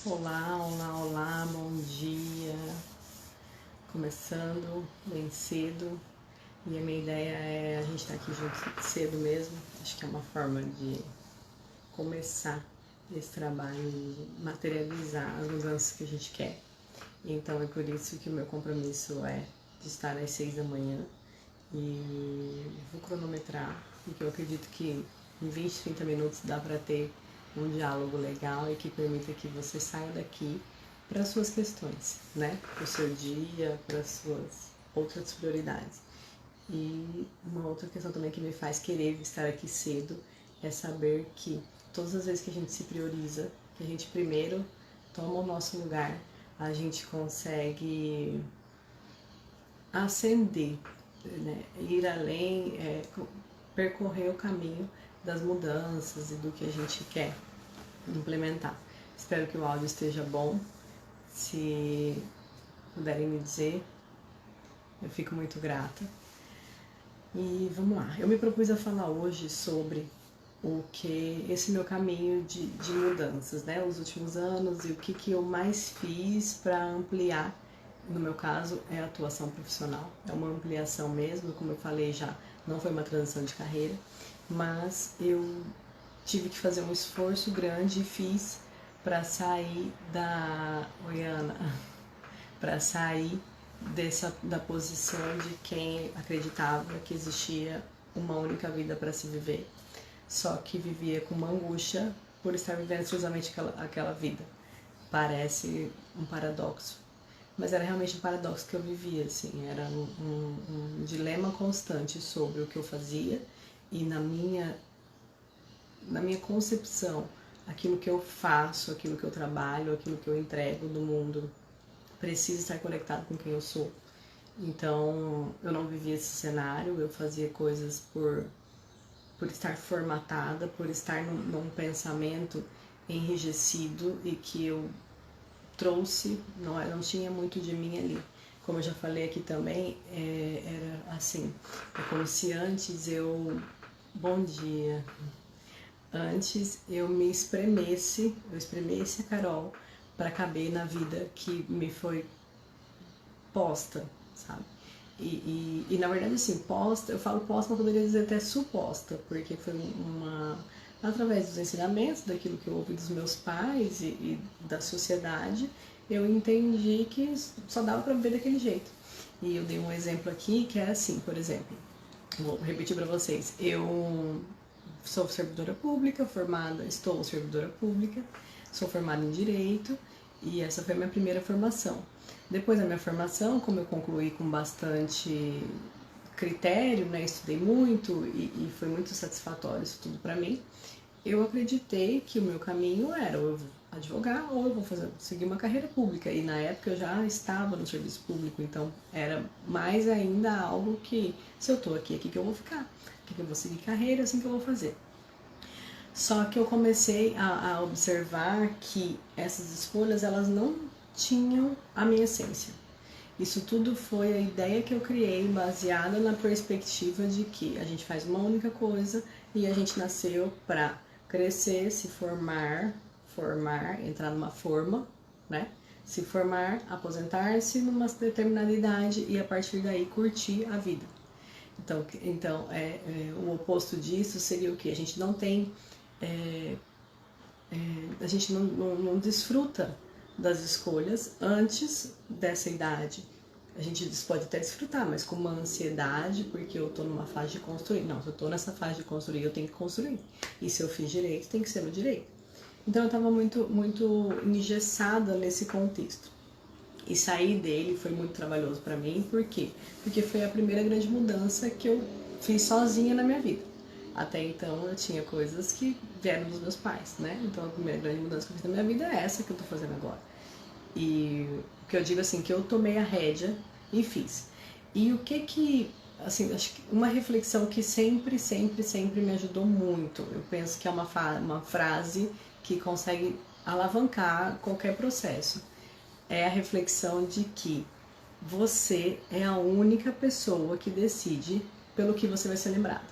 Olá, olá, olá, bom dia. Começando bem cedo e a minha ideia é a gente estar aqui junto cedo mesmo. Acho que é uma forma de começar esse trabalho de materializar as mudanças que a gente quer. Então é por isso que o meu compromisso é de estar às 6 da manhã e vou cronometrar, porque eu acredito que em 20, 30 minutos dá para ter um diálogo legal e que permita que você saia daqui para as suas questões, né? Para o seu dia, para as suas outras prioridades. E uma outra questão também que me faz querer estar aqui cedo é saber que todas as vezes que a gente se prioriza, que a gente primeiro toma o nosso lugar, a gente consegue ascender, né? Ir além, percorrer o caminho das mudanças e do que a gente quer implementar. Espero que o áudio esteja bom. Se puderem me dizer, eu fico muito grata. E vamos lá. Eu me propus a falar hoje sobre o que esse meu caminho de mudanças, né? Os últimos anos e o que eu mais fiz para ampliar. No meu caso, é a atuação profissional. É uma ampliação mesmo, como eu falei já, não foi uma transição de carreira, mas eu tive que fazer um esforço grande e fiz para sair da para sair da posição de quem acreditava que existia uma única vida para se viver, só que vivia com uma angústia por estar vivendo exclusivamente aquela vida. Parece um paradoxo, mas era realmente um paradoxo que eu vivia, assim, era um dilema constante sobre o que eu fazia e na minha concepção, aquilo que eu faço, aquilo que eu trabalho, aquilo que eu entrego no mundo precisa estar conectado com quem eu sou. Então, eu não vivia esse cenário, eu fazia coisas por estar formatada, por estar num pensamento enrijecido e que eu trouxe, não tinha muito de mim ali. Como eu já falei aqui também, era assim, é como se antes bom dia, antes eu espremesse a Carol para caber na vida que me foi posta, sabe? E na verdade, assim, posta, eu falo posta, mas poderia dizer até suposta, porque foi através dos ensinamentos, daquilo que eu ouvi dos meus pais e da sociedade, eu entendi que só dava para viver daquele jeito. E eu dei um exemplo aqui que é assim, por exemplo, vou repetir para vocês, eu sou servidora pública, estou servidora pública, sou formada em Direito e essa foi a minha primeira formação. Depois da minha formação, como eu concluí com bastante critério, né, estudei muito e foi muito satisfatório isso tudo para mim, eu acreditei que o meu caminho era ou eu vou advogar ou eu vou seguir uma carreira pública. E na época eu já estava no serviço público, então era mais ainda algo que, se eu estou aqui, é aqui que eu vou ficar, aqui que eu vou seguir carreira, é assim que eu vou fazer. Só que eu comecei a observar que essas escolhas, elas não tinham a minha essência. Isso tudo foi a ideia que eu criei baseada na perspectiva de que a gente faz uma única coisa e a gente nasceu para crescer, se formar, entrar numa forma, né? Se formar, aposentar-se numa determinada idade e a partir daí curtir a vida. Então o oposto disso seria o que? A gente não tem, a gente não desfruta das escolhas antes dessa idade. A gente pode até desfrutar, mas com uma ansiedade, porque eu tô numa fase de construir. Não, se eu tô nessa fase de construir, eu tenho que construir. E se eu fiz direito, tem que ser no direito. Então eu tava muito engessada nesse contexto. E sair dele foi muito trabalhoso para mim, por quê? Porque foi a primeira grande mudança que eu fiz sozinha na minha vida. Até então eu tinha coisas que vieram dos meus pais, né? Então a primeira grande mudança que eu fiz na minha vida é essa que eu tô fazendo agora. E o que eu digo assim, que eu tomei a rédea e fiz. E o que assim, acho que uma reflexão que sempre me ajudou muito, eu penso que é uma frase que consegue alavancar qualquer processo, é a reflexão de que você é a única pessoa que decide pelo que você vai ser lembrado.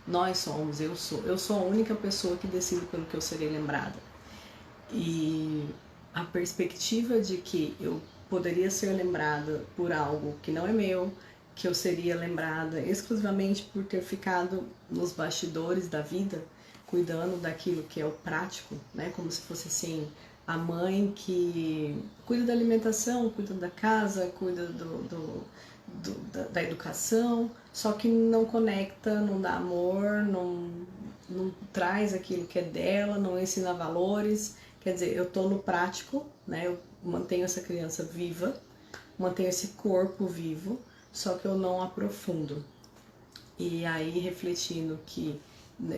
Eu sou a única pessoa que decide pelo que eu serei lembrada. E a perspectiva de que eu poderia ser lembrada por algo que não é meu, que eu seria lembrada exclusivamente por ter ficado nos bastidores da vida, cuidando daquilo que é o prático, né? Como se fosse assim, a mãe que cuida da alimentação, cuida da casa, cuida da educação, só que não conecta, não dá amor, não traz aquilo que é dela, não ensina valores. Quer dizer, eu tô no prático, né? Eu mantenho essa criança viva, mantenho esse corpo vivo, só que eu não aprofundo. E aí, refletindo que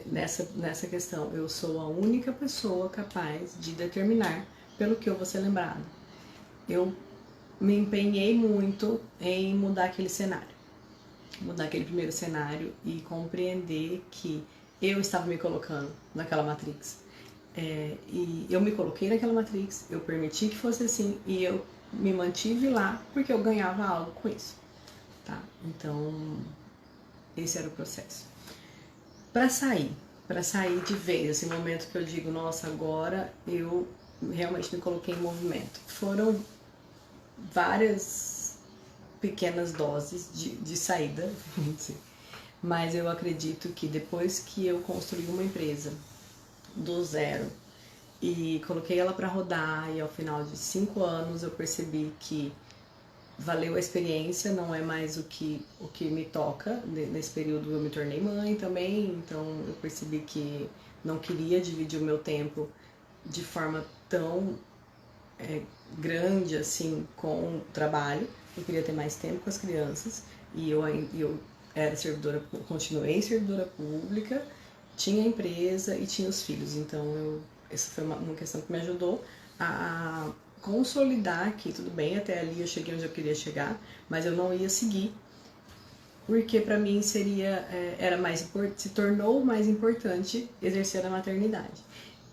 nessa questão eu sou a única pessoa capaz de determinar pelo que eu vou ser lembrado. Eu me empenhei muito em mudar aquele cenário, mudar aquele primeiro cenário e compreender que eu estava me colocando naquela matrix. E eu me coloquei naquela matrix, eu permiti que fosse assim e eu me mantive lá porque eu ganhava algo com isso, tá? Então, esse era o processo. Para sair de vez, esse momento que eu digo, nossa, agora eu realmente me coloquei em movimento. Foram várias pequenas doses de saída, mas eu acredito que depois que eu construí uma empresa do zero e coloquei ela para rodar e ao final de 5 anos eu percebi que valeu a experiência, não é mais o que me toca. Nesse período eu me tornei mãe também, então eu percebi que não queria dividir o meu tempo de forma tão grande assim com o trabalho. Eu queria ter mais tempo com as crianças e eu era servidora, continuei servidora pública, tinha empresa e tinha os filhos, então essa foi uma questão que me ajudou a consolidar que tudo bem, até ali eu cheguei onde eu queria chegar, mas eu não ia seguir, porque para mim se tornou mais importante exercer a maternidade.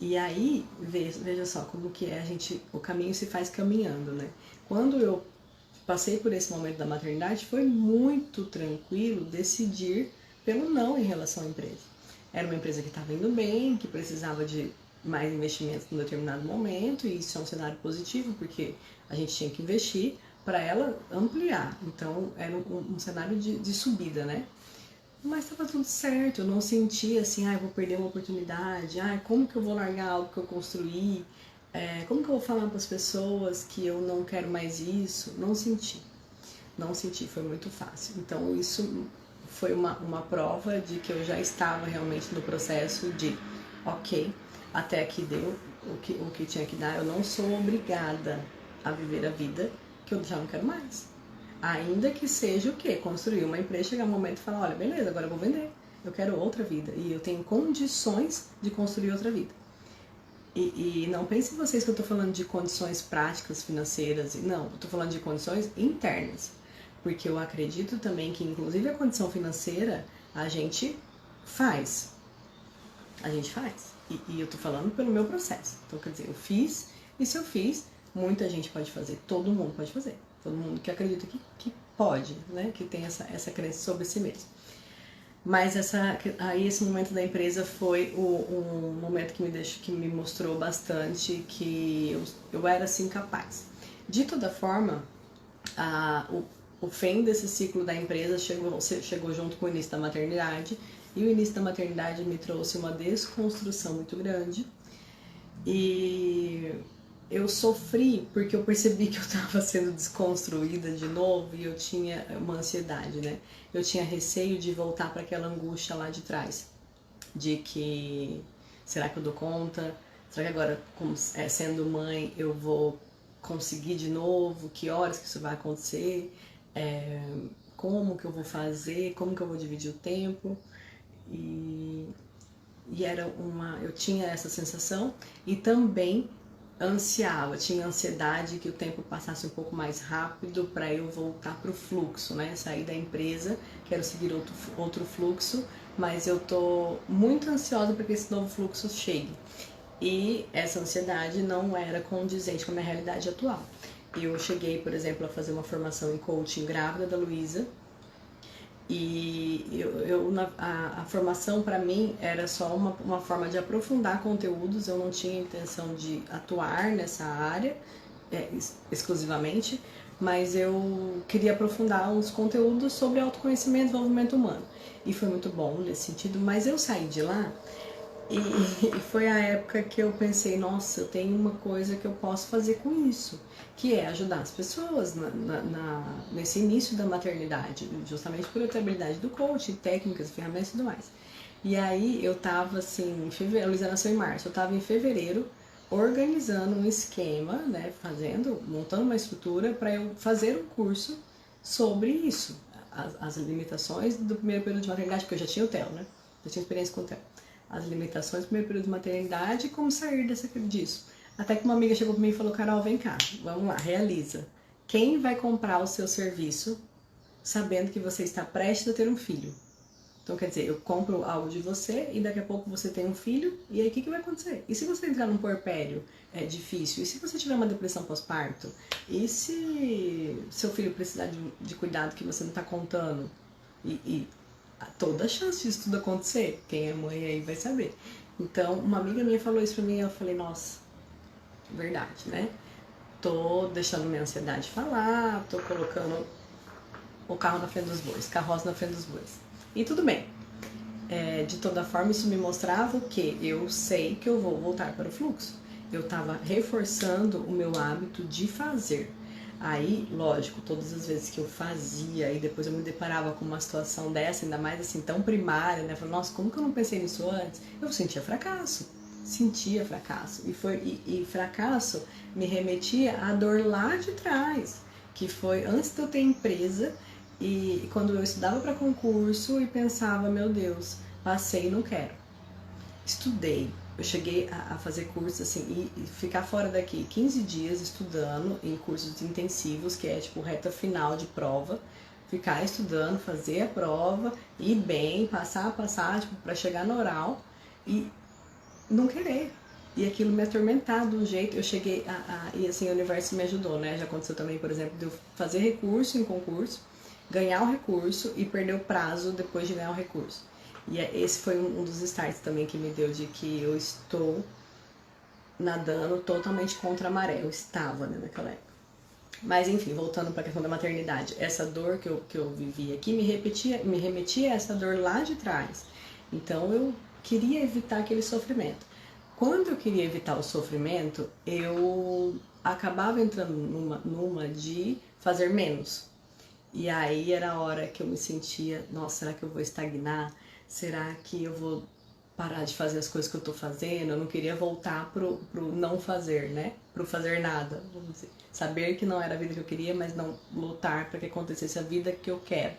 E aí, veja só como que o caminho se faz caminhando, né? Quando eu passei por esse momento da maternidade, foi muito tranquilo decidir pelo não em relação à empresa. Era uma empresa que estava indo bem, que precisava de mais investimentos em determinado momento, e isso é um cenário positivo, porque a gente tinha que investir para ela ampliar. Então, era um cenário de subida, né? Mas estava tudo certo, eu não sentia assim, vou perder uma oportunidade, como que eu vou largar algo que eu construí, como que eu vou falar para as pessoas que eu não quero mais isso? Não senti, foi muito fácil. Então, isso foi uma prova de que eu já estava realmente no processo de, ok, até aqui deu o que tinha que dar, eu não sou obrigada a viver a vida que eu já não quero mais. Ainda que seja o quê? Construir uma empresa, chegar um momento e falar, olha, beleza, agora eu vou vender, eu quero outra vida e eu tenho condições de construir outra vida. E não pensem vocês que eu estou falando de condições práticas, financeiras, não, eu estou falando de condições internas, porque eu acredito também que inclusive a condição financeira a gente faz. E eu tô falando pelo meu processo. Então, quer dizer, eu fiz, e se eu fiz, muita gente pode fazer, todo mundo pode fazer. Todo mundo que acredita que pode, né? Que tem essa crença sobre si mesmo. Mas aí esse momento da empresa foi um momento que me mostrou bastante que eu era assim capaz. De toda forma, o fim desse ciclo da empresa chegou junto com o início da maternidade. E o início da maternidade me trouxe uma desconstrução muito grande. E eu sofri porque eu percebi que eu estava sendo desconstruída de novo e eu tinha uma ansiedade, né? Eu tinha receio de voltar para aquela angústia lá de trás. De que, será que eu dou conta? Será que agora, sendo mãe, eu vou conseguir de novo? Que horas que isso vai acontecer? Como que eu vou fazer? Como que eu vou dividir o tempo? E eu tinha essa sensação e também tinha ansiedade que o tempo passasse um pouco mais rápido para eu voltar para o fluxo, né? Sair da empresa, quero seguir outro fluxo, mas eu tô muito ansiosa para que esse novo fluxo chegue. E essa ansiedade não era condizente com a minha realidade atual. Eu cheguei, por exemplo, a fazer uma formação em coaching grávida da Luísa, E a formação para mim era só uma forma de aprofundar conteúdos, eu não tinha intenção de atuar nessa área exclusivamente, mas eu queria aprofundar os conteúdos sobre autoconhecimento e desenvolvimento humano. E foi muito bom nesse sentido, mas eu saí de lá e foi a época que eu pensei, nossa, eu tenho uma coisa que eu posso fazer com isso, que é ajudar as pessoas nesse início da maternidade, justamente por eu ter a habilidade do coaching, técnicas, ferramentas e tudo mais. E aí eu tava assim, a Luísa nasceu em março, eu tava em fevereiro organizando um esquema, né, montando uma estrutura para eu fazer um curso sobre isso, as limitações do primeiro período de maternidade, porque eu já tinha o TEL, né, já tinha experiência com o TEL. As limitações do primeiro período de maternidade e como sair disso. Até que uma amiga chegou para mim e falou, Carol, vem cá, vamos lá, realiza. Quem vai comprar o seu serviço sabendo que você está prestes a ter um filho? Então, quer dizer, eu compro algo de você e daqui a pouco você tem um filho, e aí o que vai acontecer? E se você entrar num puerpério difícil? E se você tiver uma depressão pós-parto? E se seu filho precisar de cuidado que você não está contando? E toda a chance disso tudo acontecer, quem é mãe aí vai saber. Então, uma amiga minha falou isso pra mim e eu falei, nossa, verdade, né? Tô deixando minha ansiedade falar, tô colocando o carro na frente dos bois, carroça na frente dos bois. E tudo bem. De toda forma, isso me mostrava que eu sei que eu vou voltar para o fluxo. Eu estava reforçando o meu hábito de fazer. Aí, lógico, todas as vezes que eu fazia e depois eu me deparava com uma situação dessa, ainda mais assim, tão primária, né? Falei, nossa, como que eu não pensei nisso antes? Eu sentia fracasso. E fracasso me remetia à dor lá de trás, que foi antes de eu ter empresa e quando eu estudava para concurso e pensava, meu Deus, passei e não quero. Estudei, eu cheguei a fazer cursos assim e ficar fora daqui 15 dias estudando em cursos intensivos, que é tipo reta final de prova, ficar estudando, fazer a prova, ir bem, passar, tipo, para chegar no oral e não querer. E aquilo me atormentar de um jeito, eu cheguei e assim, o universo me ajudou, né? Já aconteceu também, por exemplo, de eu fazer recurso em concurso, ganhar o recurso e perder o prazo depois de ganhar o recurso. E esse foi um dos starts também que me deu de que eu estou nadando totalmente contra a maré. Eu estava, né, naquela época. Mas enfim, voltando para a questão da maternidade, essa dor que eu vivi aqui me remetia a essa dor lá de trás. Então eu queria evitar aquele sofrimento. Quando eu queria evitar o sofrimento, eu acabava entrando numa de fazer menos. E aí era a hora que eu me sentia, nossa, será que eu vou estagnar? Será que eu vou parar de fazer as coisas que eu tô fazendo? Eu não queria voltar pro não fazer, né? Pro fazer nada, vamos dizer. Saber que não era a vida que eu queria, mas não lutar para que acontecesse a vida que eu quero.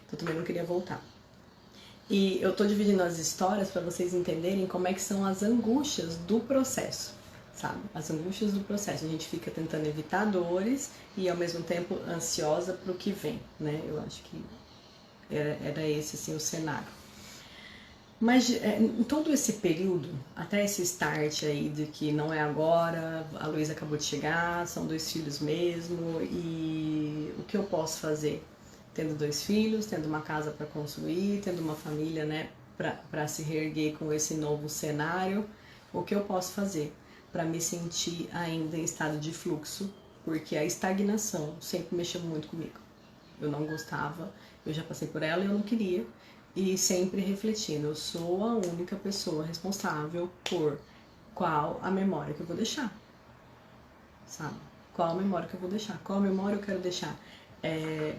Então eu também não queria voltar. E eu tô dividindo as histórias para vocês entenderem como é que são as angústias do processo, sabe? As angústias do processo. A gente fica tentando evitar dores e ao mesmo tempo ansiosa pro que vem, né? Eu acho que era esse assim o cenário. Mas em todo esse período, até esse start aí de que não é agora, a Luísa acabou de chegar, são 2 filhos mesmo, e o que eu posso fazer? Tendo 2 filhos, tendo uma casa para construir, tendo uma família, né, para se reerguer com esse novo cenário, o que eu posso fazer para me sentir ainda em estado de fluxo? Porque a estagnação sempre mexeu muito comigo. Eu não gostava, eu já passei por ela e eu não queria. E sempre refletindo, eu sou a única pessoa responsável por qual a memória que eu vou deixar, sabe? Qual a memória que eu vou deixar, qual a memória eu quero deixar,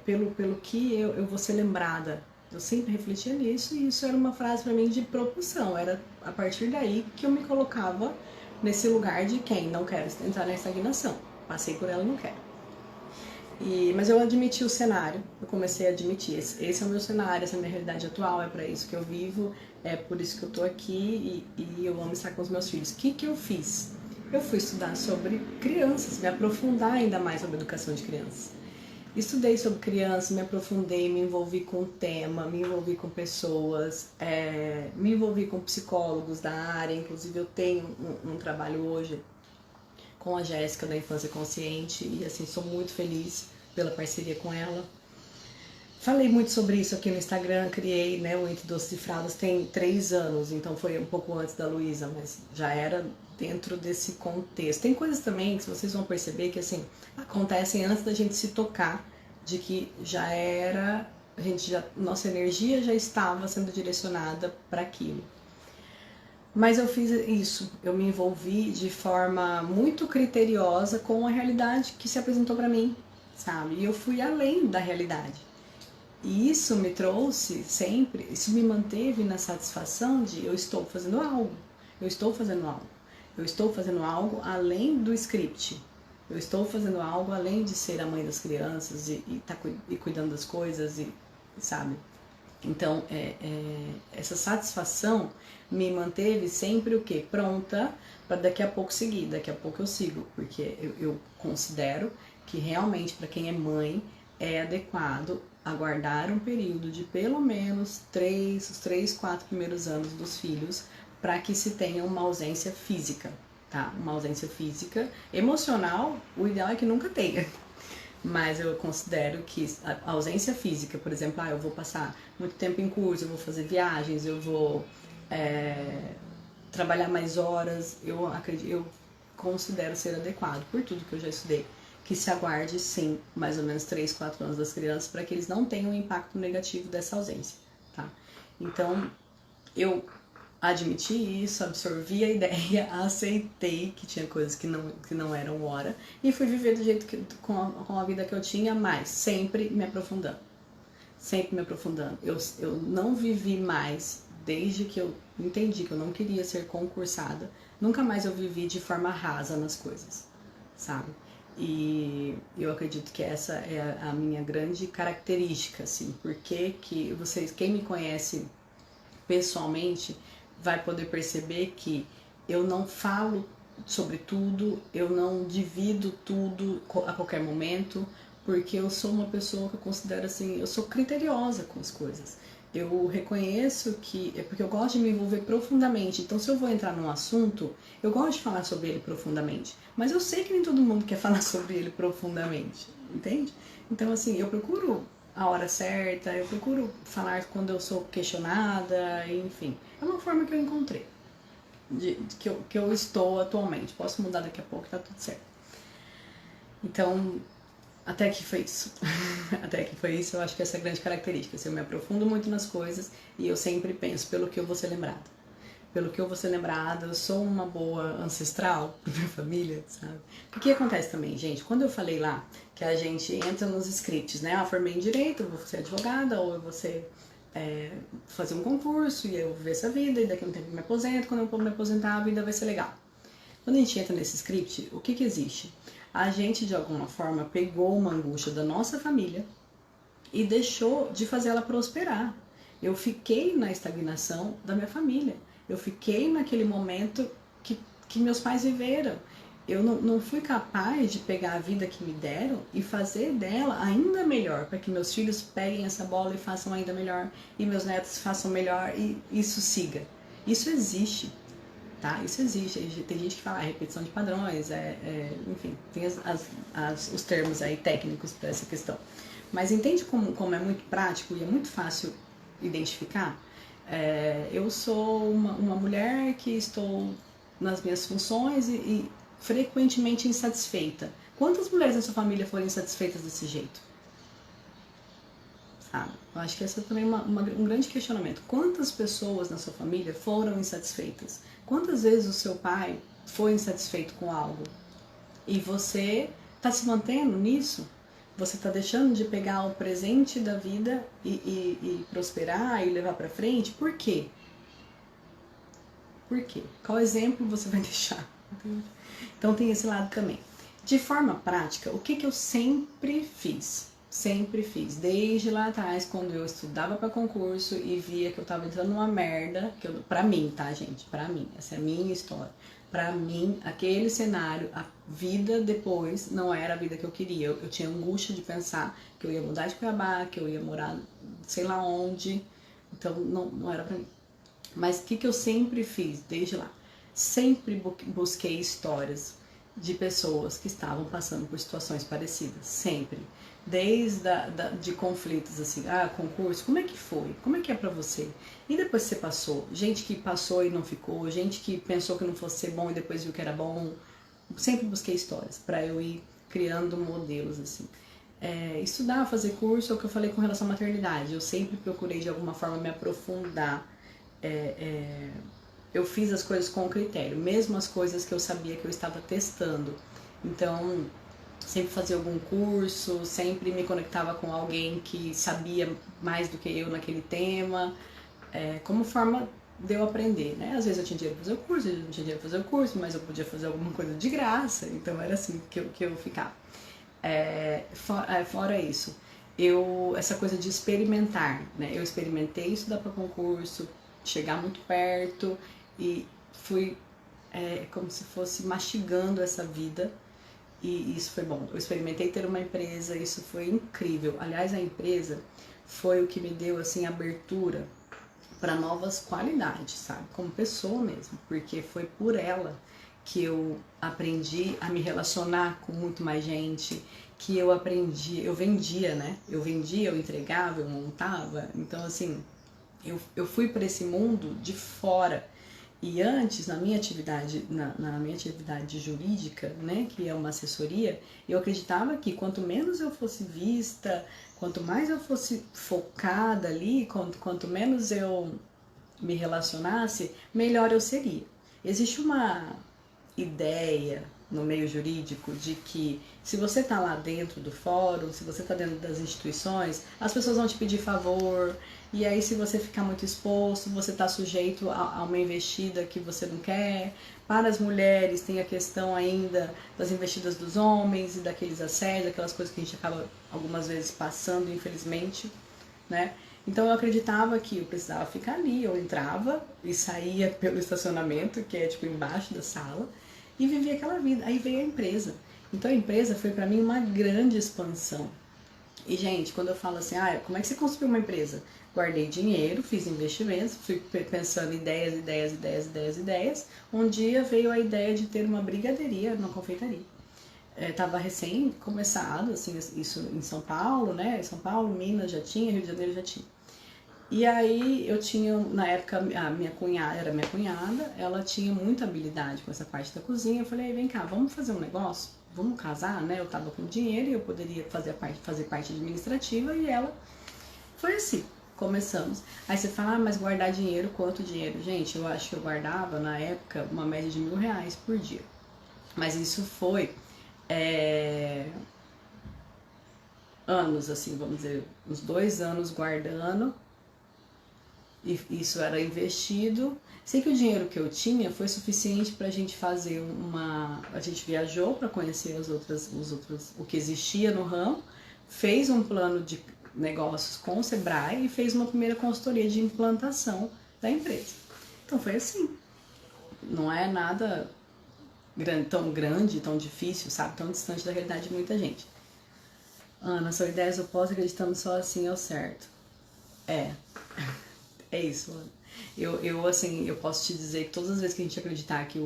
pelo que eu vou ser lembrada. Eu sempre refletia nisso e isso era uma frase para mim de propulsão, era a partir daí que eu me colocava nesse lugar de quem não quer entrar na estagnação. Passei por ela e não quero. Mas eu admiti o cenário, eu comecei a admitir, esse é o meu cenário, essa é a minha realidade atual, é para isso que eu vivo, é por isso que eu tô aqui e eu amo estar com os meus filhos. O que eu fiz? Eu fui estudar sobre crianças, me aprofundar ainda mais sobre educação de crianças. Estudei sobre crianças, me aprofundei, me envolvi com o tema, me envolvi com pessoas, me envolvi com psicólogos da área, inclusive eu tenho um trabalho hoje com a Jéssica da Infância Consciente e assim sou muito feliz pela parceria com ela. falei muito sobre isso aqui no Instagram, criei, né, o Entre Doces e Fraldas tem 3 anos, então foi um pouco antes da Luísa, mas já era dentro desse contexto. Tem coisas também que vocês vão perceber que, assim, acontecem antes da gente se tocar de que já era, nossa energia já estava sendo direcionada para aquilo. Mas eu fiz isso, eu me envolvi de forma muito criteriosa com a realidade que se apresentou para mim, sabe? E eu fui além da realidade. E isso me trouxe sempre, isso me manteve na satisfação de eu estou fazendo algo, eu estou fazendo algo, eu estou fazendo algo além do script, eu estou fazendo algo além de ser a mãe das crianças e cuidando das coisas, e sabe? Então, essa satisfação me manteve sempre o quê? Pronta para daqui a pouco seguir, daqui a pouco eu sigo, porque eu considero que realmente para quem é mãe é adequado aguardar um período de pelo menos os 3, 4 primeiros anos dos filhos para que se tenha uma ausência física, tá? Uma ausência física, emocional, o ideal é que nunca tenha. Mas eu considero que a ausência física, por exemplo, eu vou passar muito tempo em curso, eu vou fazer viagens, eu vou trabalhar mais horas, eu considero ser adequado, por tudo que eu já estudei, que se aguarde, sim, mais ou menos 3, 4 anos das crianças, para que eles não tenham um impacto negativo dessa ausência, tá? Então, eu admiti isso, absorvi a ideia, aceitei que tinha coisas que não eram hora e fui viver do jeito com a vida que eu tinha, mas sempre me aprofundando. Sempre me aprofundando. Eu não vivi mais, desde que eu entendi que eu não queria ser concursada, nunca mais eu vivi de forma rasa nas coisas, sabe? E eu acredito que essa é a minha grande característica, assim, porque que vocês, quem me conhece pessoalmente, vai poder perceber que eu não falo sobre tudo, eu não divido tudo a qualquer momento, porque eu sou uma pessoa que eu considero assim, eu sou criteriosa com as coisas. Eu reconheço que é porque eu gosto de me envolver profundamente. Então, se eu vou entrar num assunto, eu gosto de falar sobre ele profundamente. Mas eu sei que nem todo mundo quer falar sobre ele profundamente, entende? Então, assim, eu procuro a hora certa, eu procuro falar quando eu sou questionada, enfim. É uma forma que eu encontrei, que eu estou atualmente. Posso mudar daqui a pouco, tá tudo certo. Então, até que foi isso. Até que foi isso, eu acho que essa é a grande característica. Assim, eu me aprofundo muito nas coisas e eu sempre penso pelo que eu vou ser lembrada. Pelo que eu vou ser lembrada, eu sou uma boa ancestral pra minha família, sabe? O que acontece também, gente? Quando eu falei lá que a gente entra nos scripts, né? Eu formei em Direito, eu vou ser advogada, ou eu vou ser, fazer um concurso e eu vou ver essa vida, e daqui a um tempo eu me aposento, quando eu me aposentar a vida vai ser legal. Quando a gente entra nesse script, o que existe? A gente, de alguma forma, pegou uma angústia da nossa família e deixou de fazer ela prosperar. Eu fiquei na estagnação da minha família. Eu fiquei naquele momento que meus pais viveram. Eu não fui capaz de pegar a vida que me deram e fazer dela ainda melhor, para que meus filhos peguem essa bola e façam ainda melhor, e meus netos façam melhor, e isso siga. Isso existe. Tá? Isso existe. Tem gente que fala repetição de padrões, enfim, tem os termos aí técnicos para essa questão. Mas entende como é muito prático e é muito fácil identificar? Eu sou uma mulher que estou nas minhas funções e frequentemente insatisfeita. Quantas mulheres na sua família foram insatisfeitas desse jeito? Sabe? Eu acho que esse é também um grande questionamento. Quantas pessoas na sua família foram insatisfeitas? Quantas vezes o seu pai foi insatisfeito com algo? E você está se mantendo nisso? Você está deixando de pegar o presente da vida e prosperar e levar para frente? Por quê? Por quê? Qual exemplo você vai deixar? Então tem esse lado também. De forma prática, o que eu sempre fiz? Sempre fiz, desde lá atrás, quando eu estudava para concurso e via que eu tava entrando numa merda, pra mim, tá, gente? Pra mim, essa é a minha história. Pra mim, aquele cenário, a vida depois não era a vida que eu queria. Eu tinha angústia de pensar que eu ia mudar de Cuiabá, que eu ia morar sei lá onde. Então, não era pra mim. Mas o que eu sempre fiz, desde lá? Sempre busquei histórias de pessoas que estavam passando por situações parecidas, sempre. Desde de conflitos, assim, concurso, como é que foi? Como é que é pra você? E depois que você passou? Gente que passou e não ficou, gente que pensou que não fosse ser bom e depois viu que era bom. Sempre busquei histórias pra eu ir criando modelos, assim. Estudar, fazer curso, é o que eu falei com relação à maternidade. Eu sempre procurei, de alguma forma, me aprofundar. Eu fiz as coisas com critério, mesmo as coisas que eu sabia que eu estava testando. Então, sempre fazia algum curso, sempre me conectava com alguém que sabia mais do que eu naquele tema, como forma de eu aprender, né? Às vezes eu tinha dinheiro para fazer o curso, às vezes eu não tinha dinheiro para fazer o curso, mas eu podia fazer alguma coisa de graça, então era assim que eu ficava. Fora isso, essa coisa de experimentar, né? Eu experimentei estudar para concurso, chegar muito perto e fui como se fosse mastigando essa vida. E isso foi bom. Eu experimentei ter uma empresa, isso foi incrível. Aliás, a empresa foi o que me deu assim abertura para novas qualidades, sabe? Como pessoa mesmo, porque foi por ela que eu aprendi a me relacionar com muito mais gente, que eu aprendi, eu vendia, né? Eu vendia, eu entregava, eu montava. Então, assim, eu fui para esse mundo de fora. E antes, na minha atividade, na minha atividade jurídica, né, que é uma assessoria, eu acreditava que quanto menos eu fosse vista, quanto mais eu fosse focada ali, quanto menos eu me relacionasse, melhor eu seria. Existe uma ideia no meio jurídico de que se você está lá dentro do fórum, se você está dentro das instituições, as pessoas vão te pedir favor, e aí se você ficar muito exposto, você está sujeito a uma investida que você não quer. Para as mulheres tem a questão ainda das investidas dos homens e daqueles assédios, aquelas coisas que a gente acaba algumas vezes passando, infelizmente, né? Então eu acreditava que eu precisava ficar ali, eu entrava e saía pelo estacionamento, que é tipo embaixo da sala, e vivia aquela vida. Aí veio a empresa. Então a empresa foi para mim uma grande expansão. E gente, quando eu falo assim, como é que você construiu uma empresa? Guardei dinheiro, fiz investimentos, fui pensando ideias. Um dia veio a ideia de ter uma brigadeiria, uma confeitaria. Tava recém começado, assim, isso em São Paulo, né? São Paulo, Minas já tinha, Rio de Janeiro já tinha. E aí eu tinha, na época, a minha cunhada, era minha cunhada, ela tinha muita habilidade com essa parte da cozinha. Eu falei, vem cá, vamos fazer um negócio? Vamos casar, né? Eu tava com dinheiro e eu poderia fazer parte administrativa, e ela foi assim, começamos. Aí você fala, mas guardar dinheiro, quanto dinheiro? Gente, eu acho que eu guardava, na época, uma média de R$1.000 por dia. Mas isso foi anos, assim, vamos dizer, uns 2 anos guardando. E isso era investido. Sei que o dinheiro que eu tinha foi suficiente para a gente fazer a gente viajou para conhecer os outros, o que existia no ramo, fez um plano de negócios com o Sebrae e fez uma primeira consultoria de implantação da empresa. Então foi assim. Não é nada tão grande, tão difícil, sabe? Tão distante da realidade de muita gente. Ana, são ideias opostas, acreditando só assim é o certo. É isso, Ana. Eu posso te dizer que todas as vezes que a gente acreditar que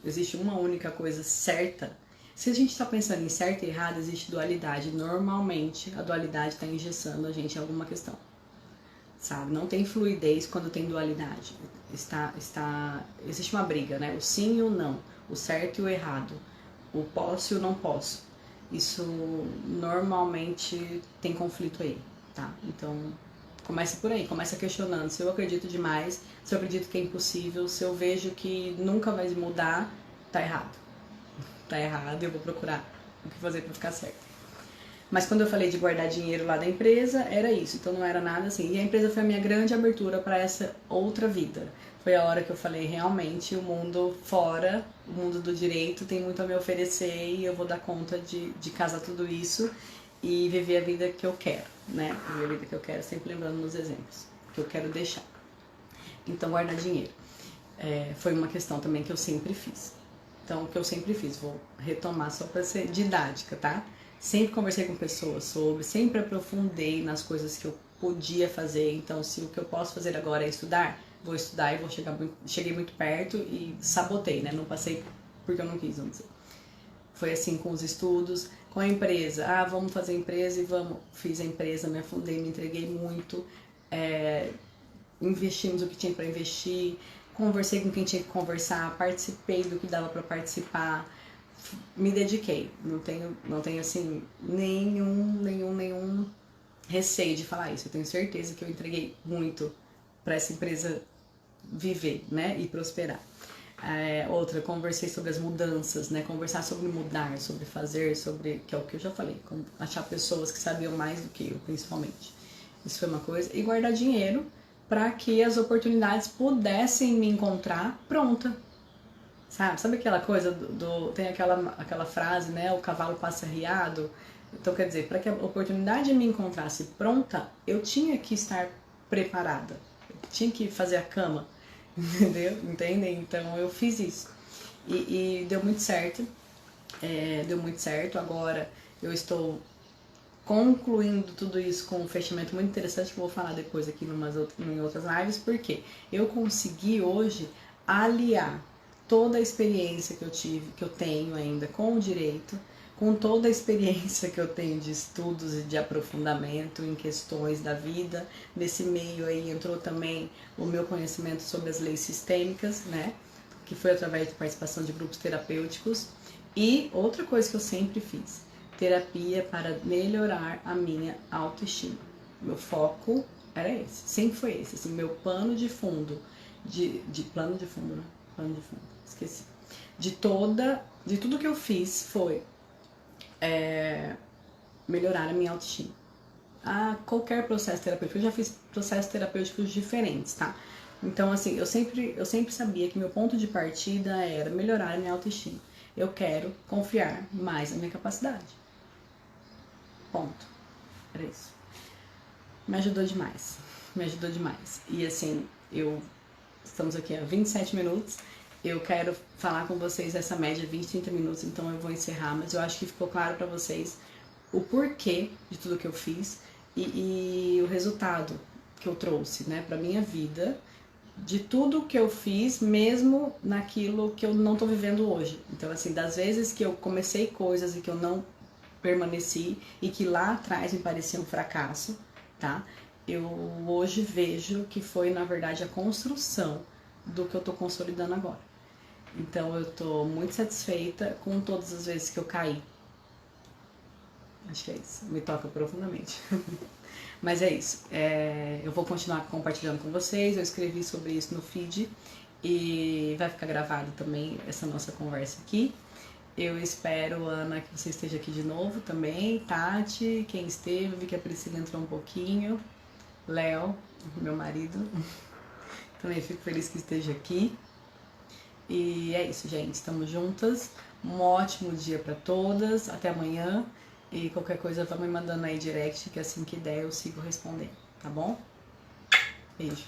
existe uma única coisa certa, se a gente está pensando em certo e errado, existe dualidade. Normalmente, a dualidade está engessando a gente em alguma questão, sabe? Não tem fluidez quando tem dualidade. Existe uma briga, né? O sim e o não, o certo e o errado, o posso e o não posso. Isso normalmente tem conflito aí, tá? Então, comece por aí, começa questionando. Se eu acredito demais, se eu acredito que é impossível, se eu vejo que nunca vai mudar, tá errado. Tá errado, eu vou procurar o que fazer pra ficar certo. Mas quando eu falei de guardar dinheiro lá da empresa, era isso. Então não era nada assim. E a empresa foi a minha grande abertura para essa outra vida. Foi a hora que eu falei, realmente, o mundo fora, o mundo do direito tem muito a me oferecer e eu vou dar conta de casar tudo isso e viver a vida que eu quero, né? Viver a vida que eu quero, sempre lembrando nos exemplos que eu quero deixar. Então, guardar dinheiro. Foi uma questão também que eu sempre fiz. Então, o que eu sempre fiz, vou retomar só para ser didática, tá? Sempre conversei com pessoas sobre, sempre aprofundei nas coisas que eu podia fazer. Então, se o que eu posso fazer agora é estudar, vou estudar e cheguei muito perto e sabotei, né? Não passei porque eu não quis, vamos dizer. Foi assim com os estudos, com a empresa. Ah, vamos fazer empresa e vamos. Fiz a empresa, me afundei, me entreguei muito. Investimos o que tinha para investir, conversei com quem tinha que conversar, participei do que dava para participar, me dediquei. Não tenho assim nenhum receio de falar isso. Eu tenho certeza que eu entreguei muito para essa empresa viver, né, e prosperar. Outra, conversei sobre as mudanças, né, conversar sobre mudar, sobre fazer, sobre, que é o que eu já falei, achar pessoas que sabiam mais do que eu, principalmente. Isso foi uma coisa. E guardar dinheiro para que as oportunidades pudessem me encontrar pronta. Sabe aquela coisa tem aquela frase, né, o cavalo passa riado. Então, quer dizer, para que a oportunidade me encontrasse pronta, eu tinha que estar preparada. Eu tinha que fazer a cama, entendeu? Entendem? Então, eu fiz isso. E deu muito certo. Deu muito certo. Agora, eu estou concluindo tudo isso com um fechamento muito interessante que eu vou falar depois aqui em outras lives, porque eu consegui hoje aliar toda a experiência que eu tive, que eu tenho ainda com o direito, com toda a experiência que eu tenho de estudos e de aprofundamento em questões da vida. Nesse meio aí entrou também o meu conhecimento sobre as leis sistêmicas, né? Que foi através de participação de grupos terapêuticos. E outra coisa que eu sempre fiz, terapia para melhorar a minha autoestima. Meu foco era esse, sempre foi esse, assim, meu pano de fundo, plano de fundo, né? Plano de fundo, esqueci. De tudo que eu fiz foi melhorar a minha autoestima. Qualquer processo terapêutico, eu já fiz processos terapêuticos diferentes, tá? Então, assim, eu sempre sabia que meu ponto de partida era melhorar a minha autoestima. Eu quero confiar mais na minha capacidade. Ponto. Era isso. Me ajudou demais. Me ajudou demais. E assim, estamos aqui há 27 minutos. Eu quero falar com vocês essa média 20, 30 minutos, então eu vou encerrar. Mas eu acho que ficou claro pra vocês o porquê de tudo que eu fiz e o resultado que eu trouxe, né, pra minha vida, de tudo que eu fiz, mesmo naquilo que eu não tô vivendo hoje. Então, assim, das vezes que eu comecei coisas e que eu não permaneci e que lá atrás me parecia um fracasso, tá? Eu hoje vejo que foi, na verdade, a construção do que eu tô consolidando agora. Então, eu tô muito satisfeita com todas as vezes que eu caí. Acho que é isso. Me toca profundamente. Mas é isso. Eu vou continuar compartilhando com vocês. Eu escrevi sobre isso no feed e vai ficar gravado também essa nossa conversa aqui. Eu espero, Ana, que você esteja aqui de novo também. Tati, quem esteve, vi que a Priscila entrou um pouquinho. Léo, meu marido. Também fico feliz que esteja aqui. E é isso, gente. Estamos juntas. Um ótimo dia para todas. Até amanhã. E qualquer coisa, vai me mandando aí direct, que assim que der eu sigo respondendo, tá bom? Beijo.